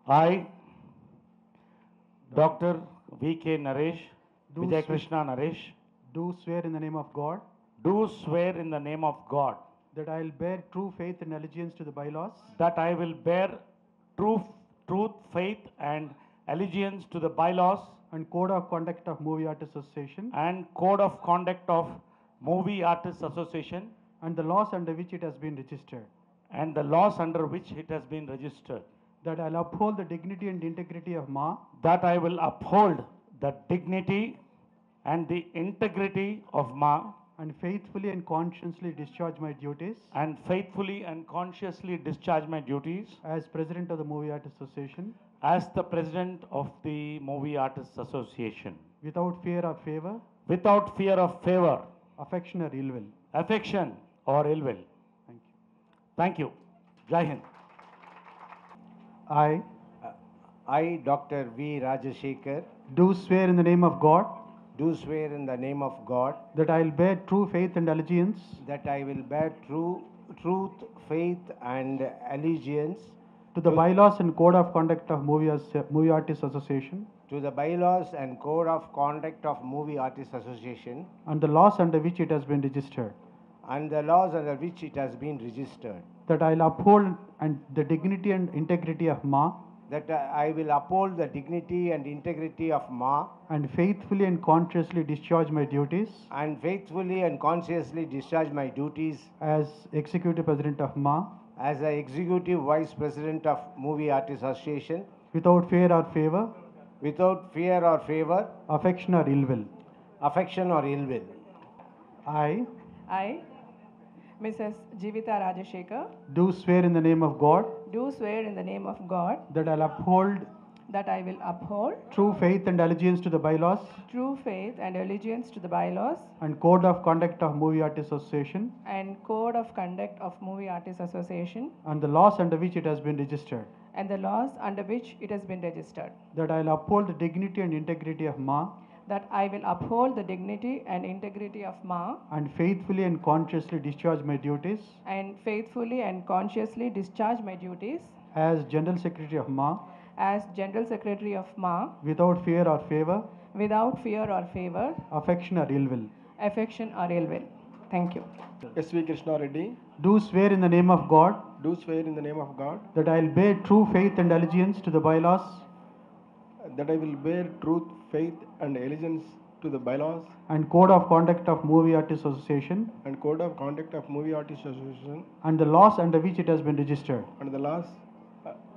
I, Dr. V.K. Naresh, Do Vijay swe- Krishna Naresh, do swear in the name of God do swear in the name of God that I will bear true faith and allegiance to the bylaws that I will bear truth, faith, and allegiance to the bylaws and code of conduct of Movie Artists Association and code of conduct of Movie Artists Association and the laws under which it has been registered. and the laws under which it has been registered. That I will uphold the dignity and integrity of Ma That I will uphold the dignity and the integrity of Ma and faithfully and conscientiously discharge my duties and faithfully and consciously discharge my duties as President of the Movie Artists Association as the President of the Movie Artists Association without fear or favor, without fear of favor, affection or ill will. affection, or ill will. Thank you. Thank you. Jai Hind. I, Dr. V. Rajashekar, Do swear in the name of God do swear in the name of God that I will bear true faith and allegiance that I will bear truth, faith, and allegiance to the bylaws and code of conduct of Movie Artists Association to the bylaws and code of conduct of Movie Artists Association and the laws under which it has been registered. and the laws under which it has been registered. That I will uphold and the dignity and integrity of Ma That I will uphold the dignity and integrity of Ma and faithfully and consciously discharge my duties and faithfully and consciously discharge my duties as Executive President of Ma as the Executive Vice President of Movie Artists Association without fear or favor, without fear or favor, affection or ill will. affection, or ill will. I, Mrs. Jivita Rajashekar, Do swear in the name of God do swear in the name of God that I will uphold that I will uphold true faith and allegiance to the bylaws true faith and allegiance to the bylaws and code of conduct of Movie Artists Association and code of conduct of Movie Artists Association and the laws under which it has been registered. and the laws under which it has been registered. That I will uphold the dignity and integrity of Ma That I will uphold the dignity and integrity of Ma and faithfully and consciously discharge my duties and faithfully and consciously discharge my duties as General Secretary of Ma as General Secretary of Ma without fear or favor, without fear or favor, affection or ill will. affection or ill will. Thank you. S.V. Krishna Reddy, Do swear in the name of God do swear in the name of God that I will bear true faith and allegiance to the bylaws that I will bear truth, faith, and allegiance to the bylaws and code of conduct of Movie Artists Association and code of conduct of Movie Artists Association and the laws under which it has been registered. and the laws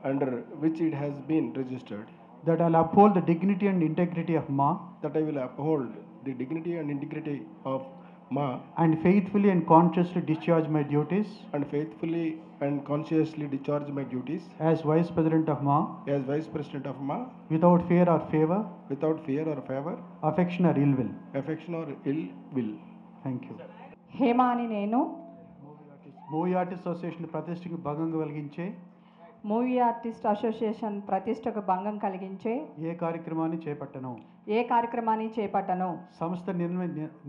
under which it has been registered. That I will uphold the dignity and integrity of Ma That I will uphold the dignity and integrity of Ma and faithfully and consciously discharge my duties and faithfully and consciously discharge my duties as Vice President of Ma as Vice President of Ma without fear or favor, without fear or favor, affection or ill will. affection, or ill will. Thank you. Hema అని నేను movie artist association ప్రతిష్టకు భంగం కలిగించే movie artist association ప్రతిష్టకు భంగం కలిగించే ఏ కార్యక్రమాన్ని చేపట్టను. ఏ కార్యక్రమాన్ని చేపట్టను. సంస్థ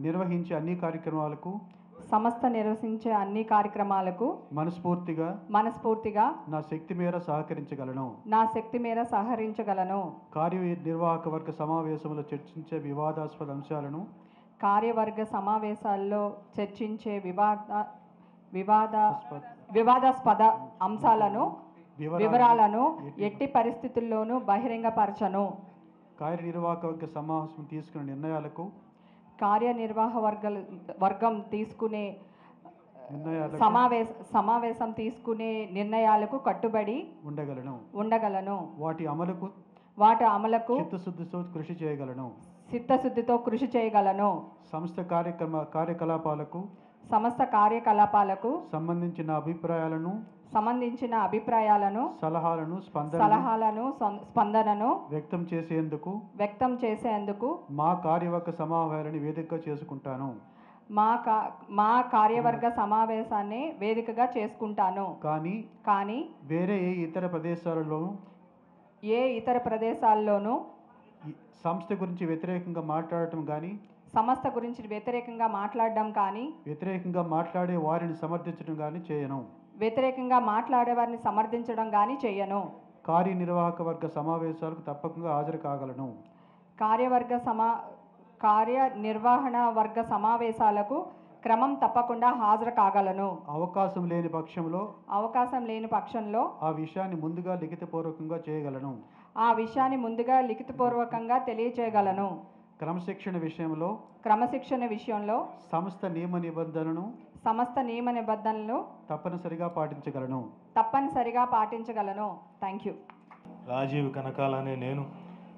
నిర్వహించే అన్ని కార్యక్రమాలకు సంస్థ నిర్వహించే అన్ని కార్యక్రమాలకు మనస్ఫూర్తిగా నా శక్తి మేర సహకరించగలను. నా శక్తి మేర సహకరించగలను. కార్యనిర్వాహక వర్గ సమావేశంలో చర్చించే వివాదాస్పద అంశాలను కార్యవర్గ సమావేశాల్లో చర్చించే వివాదాస్పద అంశాలను వివరాలను ఎట్టి పరిస్థితుల్లోనూ బహిరంగపరచను. కార్యనిర్వాహక వర్గ సమావేశం తీసుకునే నిర్ణయాలకు వర్గం తీసుకునే సమావేశం తీసుకునే నిర్ణయాలకు కట్టుబడి ఉండగలను. వాటి అమలుకు చిత్తశుద్ధితో కృషి చేయగలను. సంస్థ కార్యకలాపాలకు సంబంధించిన అభిప్రాయాలను సలహాలను స్పందనను వ్యక్తం చేసేందుకు మా కార్యవర్గ సమావేశాన్ని వేదికగా చేసుకుంటాను. మా కార్యవర్గ సమావేశాన్ని వేదికగా చేసుకుంటాను. కానీ వేరే ఏ ఇతర ప్రదేశాల్లోనూ సంస్థ గురించి వ్యతిరేకంగా మాట్లాడడం కానీ వ్యతిరేకంగా మాట్లాడే వారిని సమర్థించడం కానీ చేయను. కార్యనిర్వాహక వర్గ సమావేశాలకు తప్పకుండా హాజరు కాగలను. కార్యనిర్వహణ వర్గ సమావేశాలకు క్రమం తప్పకుండా హాజరు కాగలను. అవకాశం లేని పక్షంలో ఆ విషయాన్ని ముందుగా లిఖితపూర్వకంగా తెలియచేయగలను. క్రమశిక్షణ విషయంలో సమస్త నియమ నిబంధనలను తప్పనిసరిగా పాటించగలను. Thank you. రాజీవ్ కనకాల అనే నేను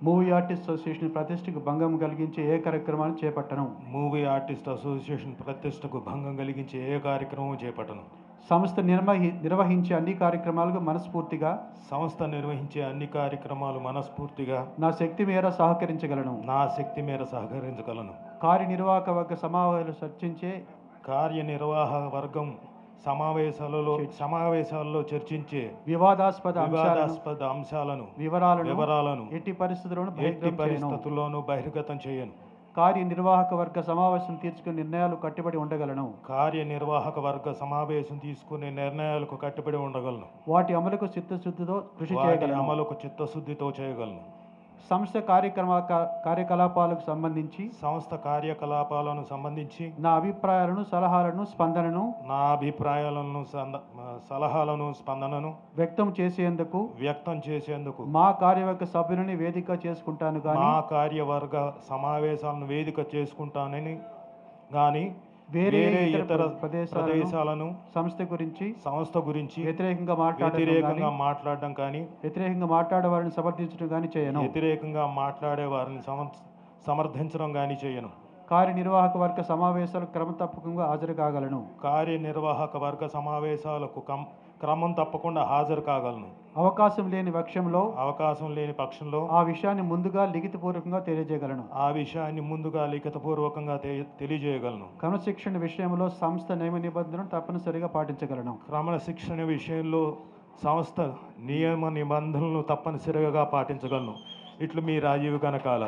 మూవీ ఆర్టిస్ట్ అసోసియేషన్ ప్రతిష్టకు భంగం కలిగించే ఏ కార్యక్రమాన్ని చేపట్టను. మూవీ ఆర్టిస్ట్ అసోసియేషన్ ప్రతిష్టకు భంగం కలిగించే ఏ కార్యక్రమం చేపట్టను. సంస్థ నిర్వహించే అన్ని కార్యక్రమాలకు మనస్ఫూర్తిగా నా శక్తి మేర సహకరించగలను. కార్యనిర్వాహక వర్గ సమావేశాలలో చర్చించే వివాదాస్పద అంశాలను వివరాలను ఎట్టి పరిస్థితుల్లోనూ బహిర్గతం చేయను. కార్యనిర్వాహక వర్గ సమావేశం తీసుకునే నిర్ణయాలు కట్టుబడి ఉండగలను. వాటి అమలుకు చిత్తశుద్ధితో కృషి చేయగలను. సంస్థ కార్యకలాపాలకు సంబంధించి నా అభిప్రాయాలను సలహాలను వ్యక్తం చేసేందుకు మా కార్యవర్గ సభ్యులని వేదిక చేసుకుంటాను గాని వేరే ఇతర ప్రదేశాలను సంస్థ గురించి వ్యతిరేకంగా మాట్లాడడం కానీ వ్యతిరేకంగా మాట్లాడే వారిని సమర్థించడం కానీ చేయను. కార్యనిర్వాహక వర్గ సమావేశాలకు క్రమం తప్పకుండా హాజరు కాగలను. అవకాశం లేని పక్షంలో ఆ విషయాన్ని ముందుగా లిఖితపూర్వకంగా తెలియజేయగలను. క్రమశిక్షణ విషయంలో సంస్థ నియమ నిబంధనలను తప్పనిసరిగా పాటించగలను. ఇట్లు మీ రాజీవ్ కనకాల.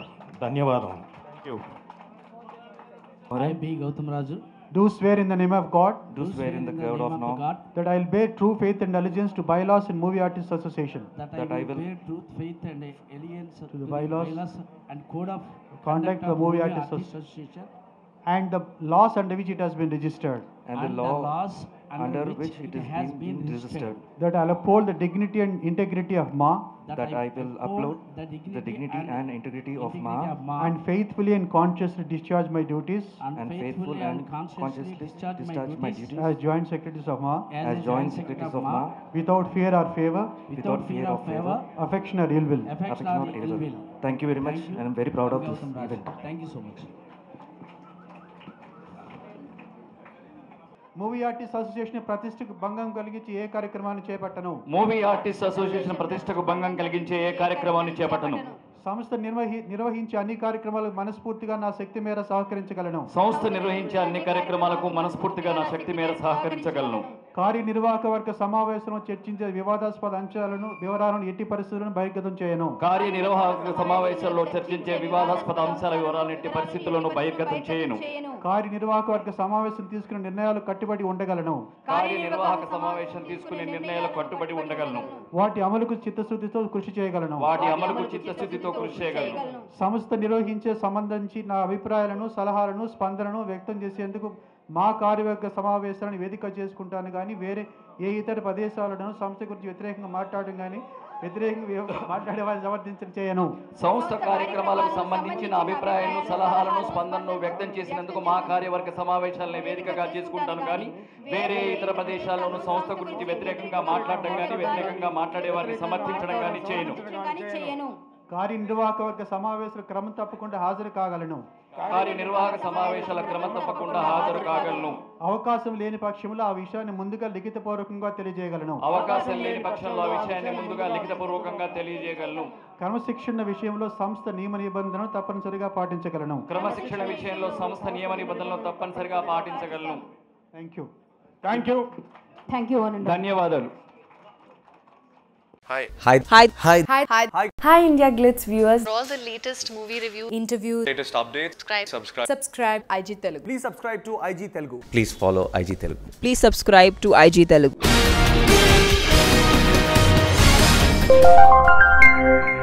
ధన్యవాదాలు. I be Gautam Raju. Do swear in the name of God. Do swear in the God of God. That I will bear true faith and allegiance to bylaws and movie artists association. That I will bear truth, faith and allegiance to the bylaws and code of conduct of movie artists association. And the laws under which it has been registered. And the laws under which it has been registered. That I will uphold the dignity and integrity of MA. That I will uphold the dignity and integrity of MA. And faithfully and consciously discharge my duties. And faithfully and consciously discharge my duties. As joint secretaries of MA. As joint secretaries of MA. Without fear or favor. Without fear or favor. Affection or ill will. Thank you very much, and I'm very proud of this event. Thank you so much. Movie artist association ప్రతిష్టకు భంగం కలిగించే ఏ కార్యక్రమాన్ని చేపట్టను. Movie artist association ప్రతిష్టకు భంగం కలిగించే ఏ కార్యక్రమాన్ని చేపట్టను. సంస్థ నిర్వహించే అన్ని కార్యక్రమాలకు మనస్ఫూర్తిగా నా శక్తి మేర సహకరించగలను. కార్యనిర్వాహక వర్గ సమావేశంలో చర్చించే వివాదాస్పద వివరాలను ఎట్టి పరిస్థితులను బహిర్గతం చేయను. కార్యనిర్వాహక వర్గ సమావేశం తీసుకునే నిర్ణయాలు కట్టుబడి ఉండగలను. వాటి అమలుకు చిత్తశుద్ధితో కృషి చేయగలను. సంస్థ సంబంధించి నా అభిప్రాయాలను సలహాలను స్పందనను వ్యక్తం చేసేందుకు మా కార్యవర్గ సమావేశాలను వేదిక చేసుకుంటాను కానీ వేరే ఏ ఇతర ప్రదేశాలను సంస్థ గురించి వ్యతిరేకంగా మాట్లాడడం కానీ మాట్లాడే వారిని సమర్థించడం చేయను. సంస్థ కార్యక్రమాలకు సంబంధించిన అభిప్రాయాలను సలహాలను స్పందనను వ్యక్తం చేసినందుకు మా కార్యవర్గ సమావేశాలను వేదికగా చేసుకుంటాను కానీ వేరే ఇతర ప్రదేశాల్లోనూ సంస్థ గురించి వ్యతిరేకంగా మాట్లాడడం కానీ వ్యతిరేకంగా మాట్లాడే వారిని సమర్థించడం కానీ చేయను. కార్యనిర్వాహక వర్గ సమావేశాలు క్రమం తప్పకుండా హాజరు కాగలను. అవకాశం లేని పక్షంలో ఆ విషయాన్ని ముందుగా లిఖితపూర్వకంగా తెలియజేయగలను. క్రమశిక్షణ విషయంలో సంస్థ నియమ నిబంధనలను తప్పనిసరిగా పాటించగలను. Thank you. ధన్యవాదాలు. Hi India Glitz viewers. For all the latest movie reviews, interviews, latest updates, subscribe IG Telugu. Please subscribe to IG Telugu. Please follow IG Telugu. Please subscribe to IG Telugu. Thank you.